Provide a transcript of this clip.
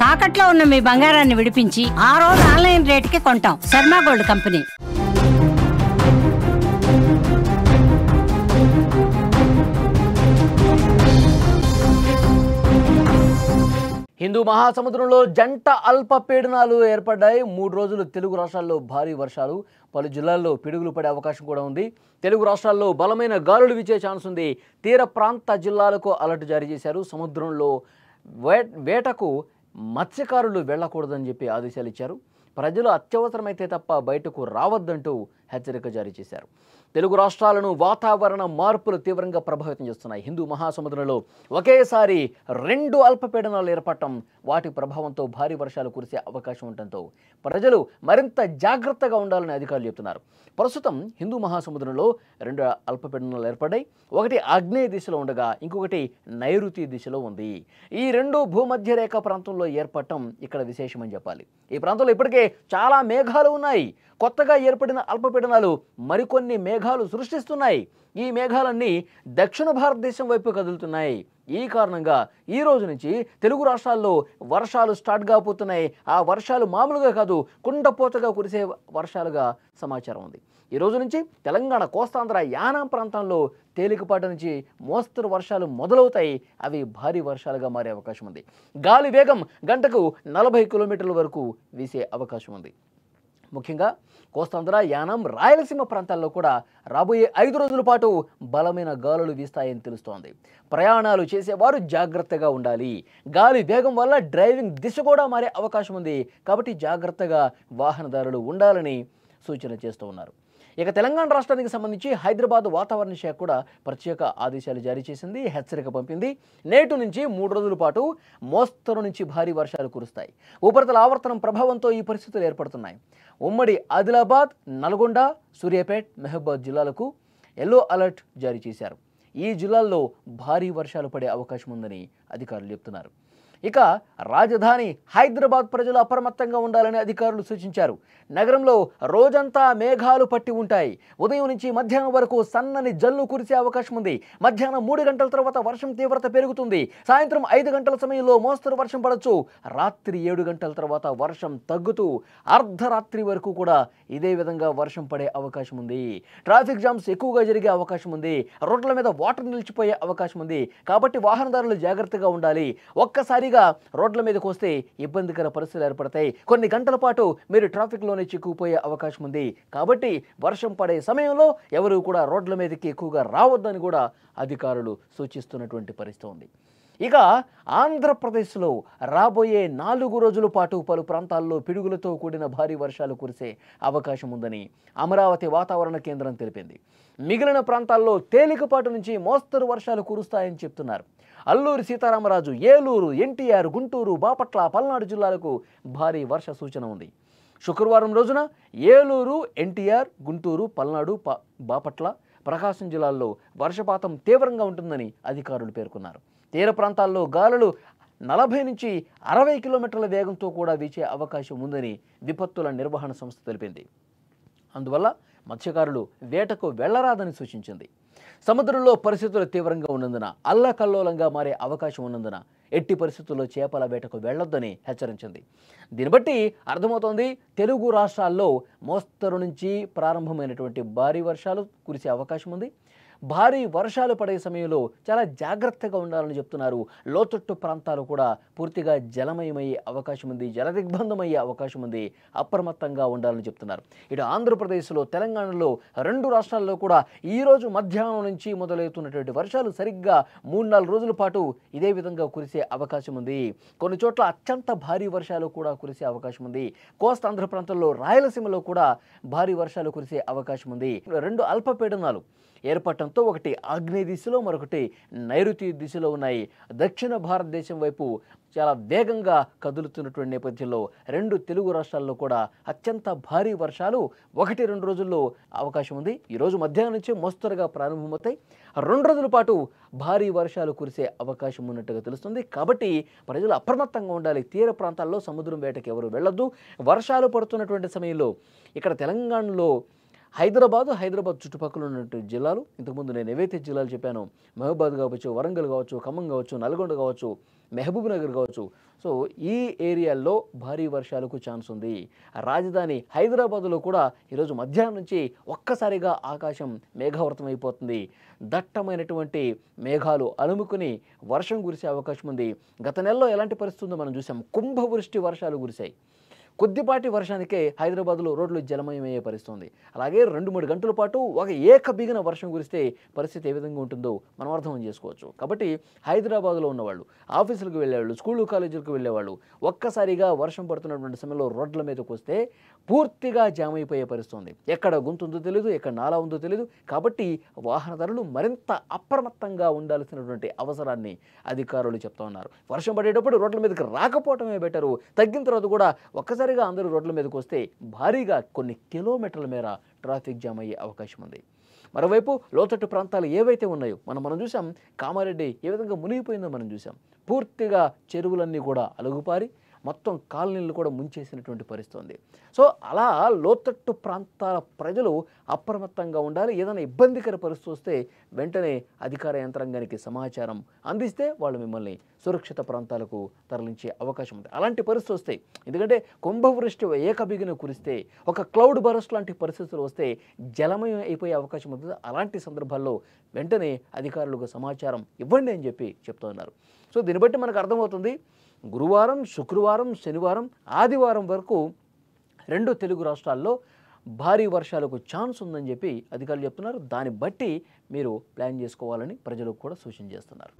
తాకట్లో ఉన్న మీ బంగారాన్ని విడిపించి ఆ రోజు ఆన్లైన్ రేటుకి కొంటాం. Sharma gold company. హిందూ మహాసముద్రంలో జంట అల్పపీడనాలు ఏర్పడ్డాయి. 3 రోజులు తెలుగు రాష్ట్రాల్లో భారీ వర్షాలు, పలు జిల్లాల్లో పిడుగులు పడే అవకాశం కూడా ఉంది. తెలుగు రాష్ట్రాల్లో బలమైన గాలులు వీచే ఛాన్స్ ఉంది. తీర ప్రాంత జిల్లాలకు అలర్ట్ జారీ చేశారు. సముద్రంలో వేటకు మత్స్యకారులు వెళ్లకూడదని చెప్పి ఆదేశాలు ఇచ్చారు. ప్రజలు అత్యవసరమైతే తప్ప బయటకు రావద్దంటూ హెచ్చరిక జారీ చేశారు. తెలుగు రాష్ట్రాలను వాతావరణ మార్పులు తీవ్రంగా ప్రభావితం చేస్తున్నాయి. హిందూ మహాసముద్రంలో ఒకేసారి 2 అల్పపీడనాలు ఏర్పడటం, వాటి ప్రభావంతో భారీ వర్షాలు కురిసే అవకాశం ఉండటంతో ప్రజలు మరింత జాగ్రత్తగా ఉండాలని అధికారులు చెబుతున్నారు. ప్రస్తుతం హిందూ మహాసముద్రంలో 2 అల్పపీడనాలు ఏర్పడ్డాయి. ఒకటి ఆగ్నేయ దిశలో ఉండగా ఇంకొకటి నైరుతి దిశలో ఉంది. ఈ 2 భూమధ్య రేఖ ప్రాంతంలో ఏర్పడటం ఇక్కడ విశేషమని చెప్పాలి. ఈ ప్రాంతంలో ఇప్పటికే చాలా మేఘాలు ఉన్నాయి. కొత్తగా ఏర్పడిన అల్పపీడనాలు మరికొన్ని మేఘాలు సృష్టిస్తున్నాయి. ఈ మేఘాలన్నీ దక్షిణ భారతదేశం వైపు కదులుతున్నాయి. ఈ కారణంగా ఈ రోజు నుంచి తెలుగు రాష్ట్రాల్లో వర్షాలు స్టార్ట్ కాబోతున్నాయి. ఆ వర్షాలు మామూలుగా కాదు, కుండపోతగా కురిసే వర్షాలుగా సమాచారం ఉంది. ఈ రోజు నుంచి తెలంగాణ, కోస్తాంధ్ర, యానాం ప్రాంతాల్లో తేలికపాటి నుంచి మోస్తరు వర్షాలు మొదలవుతాయి. అవి భారీ వర్షాలుగా మారే అవకాశం ఉంది. గాలి వేగం గంటకు 40 కిలోమీటర్ల వరకు వీసే అవకాశం ఉంది. ముఖ్యంగా కోస్తాంధ్ర, యానాం, రాయలసీమ ప్రాంతాల్లో కూడా రాబోయే 5 రోజుల పాటు బలమైన గాలులు వీస్తాయని తెలుస్తోంది. ప్రయాణాలు చేసేవారు జాగ్రత్తగా ఉండాలి. గాలి వేగం వల్ల డ్రైవింగ్ దిశ కూడా మారే అవకాశం ఉంది. కాబట్టి జాగ్రత్తగా వాహనదారులు ఉండాలని సూచన చేస్తూ ఉన్నారు. ఇక తెలంగాణ రాష్ట్రానికి సంబంధించి హైదరాబాద్ వాతావరణ శాఖ కూడా ప్రత్యేక ఆదేశాలు జారీ చేసింది, హెచ్చరిక పంపింది. నేటి నుంచి 3 రోజుల పాటు మోస్తరు నుంచి భారీ వర్షాలు కురుస్తాయి. ఉపరితల ఆవర్తనం ప్రభావంతో ఈ పరిస్థితులు ఏర్పడుతున్నాయి. ఉమ్మడి ఆదిలాబాద్, నల్గొండ, సూర్యాపేట్, మహబూబాద్ జిల్లాలకు ఎల్లో అలర్ట్ జారీ చేశారు. ఈ జిల్లాల్లో భారీ వర్షాలు పడే అవకాశం ఉందని అధికారులు చెప్తున్నారు. ఇక రాజధాని హైదరాబాద్ ప్రజలు అప్రమత్తంగా ఉండాలని అధికారులు సూచించారు. నగరంలో రోజంతా మేఘాలు పట్టి ఉంటాయి. ఉదయం నుంచి మధ్యాహ్నం వరకు సన్నని జల్లు కురిసే అవకాశం ఉంది. మధ్యాహ్నం 3 గంటల తర్వాత వర్షం తీవ్రత పెరుగుతుంది. సాయంత్రం 5 గంటల సమయంలో మోస్తరు వర్షం పడవచ్చు. రాత్రి 7 గంటల తర్వాత వర్షం తగ్గుతూ అర్ధరాత్రి వరకు కూడా ఇదే విధంగా వర్షం పడే అవకాశం ఉంది. ట్రాఫిక్ జామ్స్ ఎక్కువగా జరిగే అవకాశం ఉంది. రోడ్ల మీద వాటర్ నిలిచిపోయే అవకాశం ఉంది. కాబట్టి వాహనదారులు జాగ్రత్తగా ఉండాలి. ఒక్కసారిగా రోడ్ల మీదకి వస్తే ఇబ్బందికర పరిస్థితులు ఏర్పడతాయి. కొన్ని గంటల పాటు మీరు ట్రాఫిక్లోనే చిక్కుకుపోయే అవకాశం ఉంది. కాబట్టి వర్షం పడే సమయంలో ఎవరు కూడా రోడ్ల మీదకి ఎక్కువగా రావద్దని కూడా అధికారులు సూచిస్తున్నటువంటి పరిస్థితి ఉంది. ఇక ఆంధ్రప్రదేశ్లో రాబోయే 4 రోజుల పాటు పలు ప్రాంతాల్లో పిడుగులతో కూడిన భారీ వర్షాలు కురిసే అవకాశం ఉందని అమరావతి వాతావరణ కేంద్రం తెలిపింది. మిగిలిన ప్రాంతాల్లో తేలికపాటు నుంచి మోస్తరు వర్షాలు కురుస్తాయని చెప్తున్నారు. అల్లూరి సీతారామరాజు, ఏలూరు, ఎన్టీఆర్, గుంటూరు, బాపట్ల, పల్నాడు జిల్లాలకు భారీ వర్ష సూచన ఉంది. శుక్రవారం రోజున ఏలూరు, ఎన్టీఆర్, గుంటూరు, పల్నాడు, బాపట్ల, ప్రకాశం జిల్లాల్లో వర్షపాతం తీవ్రంగా ఉంటుందని అధికారులు పేర్కొన్నారు. తీర ప్రాంతాల్లో గాలులు 40 నుంచి 60 కిలోమీటర్ల వేగంతో కూడా వీచే అవకాశం ఉందని విపత్తుల నిర్వహణ సంస్థ తెలిపింది. అందువల్ల మత్స్యకారులు వేటకు వెళ్లరాదని సూచించింది. సముద్రంలో పరిస్థితులు తీవ్రంగా ఉన్నందున అల్లకల్లోలంగా మారే అవకాశం ఉన్నందున ఎట్టి పరిస్థితుల్లో చేపల వేటకు వెళ్లొద్దని హెచ్చరించింది. దీన్ని బట్టి అర్థమవుతోంది, తెలుగు రాష్ట్రాల్లో మోస్తరు నుంచి ప్రారంభమైనటువంటి భారీ వర్షాలు కురిసే అవకాశం ఉంది. భారీ వర్షాలు పడే సమయంలో చాలా జాగ్రత్తగా ఉండాలని చెప్తున్నారు. లోతట్టు ప్రాంతాలు కూడా పూర్తిగా జలమయమయ్యే అవకాశం ఉంది, జలదిగ్బంధమయ్యే అవకాశం ఉంది. అప్రమత్తంగా ఉండాలని చెప్తున్నారు. ఇటు ఆంధ్రప్రదేశ్లో, తెలంగాణలో 2 రాష్ట్రాల్లో కూడా ఈరోజు మధ్యాహ్నం నుంచి మొదలవుతున్నటువంటి వర్షాలు సరిగ్గా 3-4 రోజుల పాటు ఇదే విధంగా కురిసే అవకాశం ఉంది. కొన్ని చోట్ల అత్యంత భారీ వర్షాలు కూడా కురిసే అవకాశం ఉంది. కోస్తాంధ్ర ప్రాంతంలో, రాయలసీమలో కూడా భారీ వర్షాలు కురిసే అవకాశం ఉంది. 2 అల్పపీడనాలు ఏర్పడటంతో ఒకటి ఆగ్నేయ దిశలో, మరొకటి నైరుతి దిశలో ఉన్నాయి. దక్షిణ భారతదేశం వైపు చాలా వేగంగా కదులుతున్నటువంటి నేపథ్యంలో 2 తెలుగు రాష్ట్రాల్లో కూడా అత్యంత భారీ వర్షాలు 1-2 రోజుల్లో అవకాశం ఉంది. ఈరోజు మధ్యాహ్నం నుంచి మోస్తరుగా ప్రారంభమవుతాయి. 2 రోజుల పాటు భారీ వర్షాలు కురిసే అవకాశం ఉన్నట్టుగా తెలుస్తుంది. కాబట్టి ప్రజలు అప్రమత్తంగా ఉండాలి. తీర ప్రాంతాల్లో సముద్రం వేటకి ఎవరు వెళ్ళొద్దు. వర్షాలు పడుతున్నటువంటి సమయంలో ఇక్కడ తెలంగాణలో హైదరాబాద్ చుట్టుపక్కల ఉన్నటువంటి జిల్లాలు, ఇంతకుముందు నేను ఏవైతే జిల్లాలు చెప్పానో, మహబూబాద్ కావచ్చు, వరంగల్ కావచ్చు, ఖమ్మం కావచ్చు, నల్గొండ కావచ్చు, మహబూబ్ నగర్ కావచ్చు. సో ఈ ఏరియాల్లో భారీ వర్షాలకు ఛాన్స్ ఉంది. రాజధాని హైదరాబాదులో కూడా ఈరోజు మధ్యాహ్నం నుంచి ఒక్కసారిగా ఆకాశం మేఘావృతం అయిపోతుంది. దట్టమైనటువంటి మేఘాలు అలుముకుని వర్షం కురిసే అవకాశం ఉంది. గత నెలలో ఎలాంటి పరిస్థితి ఉందో మనం చూసాం. కుంభవృష్టి వర్షాలు కురిశాయి. కొద్దిపాటి వర్షానికే హైదరాబాద్లో రోడ్లు జలమయమయ్యే పరిస్థితి ఉంది. అలాగే 2-3 గంటల పాటు ఒక ఏకబిగిన వర్షం కురిస్తే పరిస్థితి ఏ విధంగా ఉంటుందో మనం అర్థం చేసుకోవచ్చు. కాబట్టి హైదరాబాద్లో ఉన్నవాళ్ళు, ఆఫీసులకు వెళ్ళేవాళ్ళు, స్కూళ్ళు కాలేజీలకు వెళ్ళేవాళ్ళు ఒక్కసారిగా వర్షం పడుతున్నటువంటి సమయంలో రోడ్ల మీదకి వస్తే పూర్తిగా జామ్ అయిపోయే పరిస్థితి ఉంది. ఎక్కడ గుంత ఉందో తెలియదు, ఎక్కడ నాలా ఉందో తెలియదు. కాబట్టి వాహనదారులు మరింత అప్రమత్తంగా ఉండాల్సినటువంటి అవసరాన్ని అధికారులు చెప్తా ఉన్నారు. వర్షం పడేటప్పుడు రోడ్ల మీదకి రాకపోవటమే బెటరు. తగ్గిన తర్వాత కూడా ఒక్కసారి అందరూ రోడ్ల మీదకి వస్తే భారీగా కొన్ని కిలోమీటర్ల మేర ట్రాఫిక్ జామ్ అయ్యే అవకాశం ఉంది. మరోవైపు లోతట్టు ప్రాంతాలు ఏవైతే ఉన్నాయో మనం చూసాం. కామారెడ్డి ఏ విధంగా మునిగిపోయిందో మనం చూసాం. పూర్తిగా చెరువులన్నీ కూడా అలుగుపారి మొత్తం కాలనీలు కూడా ముంచేసినటువంటి పరిస్థితి ఉంది. సో అలా లోతట్టు ప్రాంతాల ప్రజలు అప్రమత్తంగా ఉండాలి. ఏదైనా ఇబ్బందికర పరిస్థితి వస్తే వెంటనే అధికార యంత్రాంగానికి సమాచారం అందిస్తే వాళ్ళు మిమ్మల్ని సురక్షిత ప్రాంతాలకు తరలించే అవకాశం ఉంది. అలాంటి పరిస్థితి వస్తాయి. ఎందుకంటే కుంభవృష్టి ఏకబిగిన కురిస్తే, ఒక క్లౌడ్ బరస్ట్ లాంటి పరిస్థితులు వస్తే జలమయం అయిపోయే అవకాశం ఉంటుంది. అలాంటి సందర్భాల్లో వెంటనే అధికారులకు సమాచారం ఇవ్వండి అని చెప్పి చెప్తున్నారు. సో దీన్ని బట్టి మనకు అర్థమవుతుంది, గురువారం, శుక్రవారం, శనివారం, ఆదివారం వరకు 2 తెలుగు రాష్ట్రాల్లో భారీ వర్షాలకు ఛాన్స్ ఉందని చెప్పి అధికారులు చెప్తున్నారు. దాన్ని బట్టి మీరు ప్లాన్ చేసుకోవాలని ప్రజలకు కూడా సూచన చేస్తున్నారు.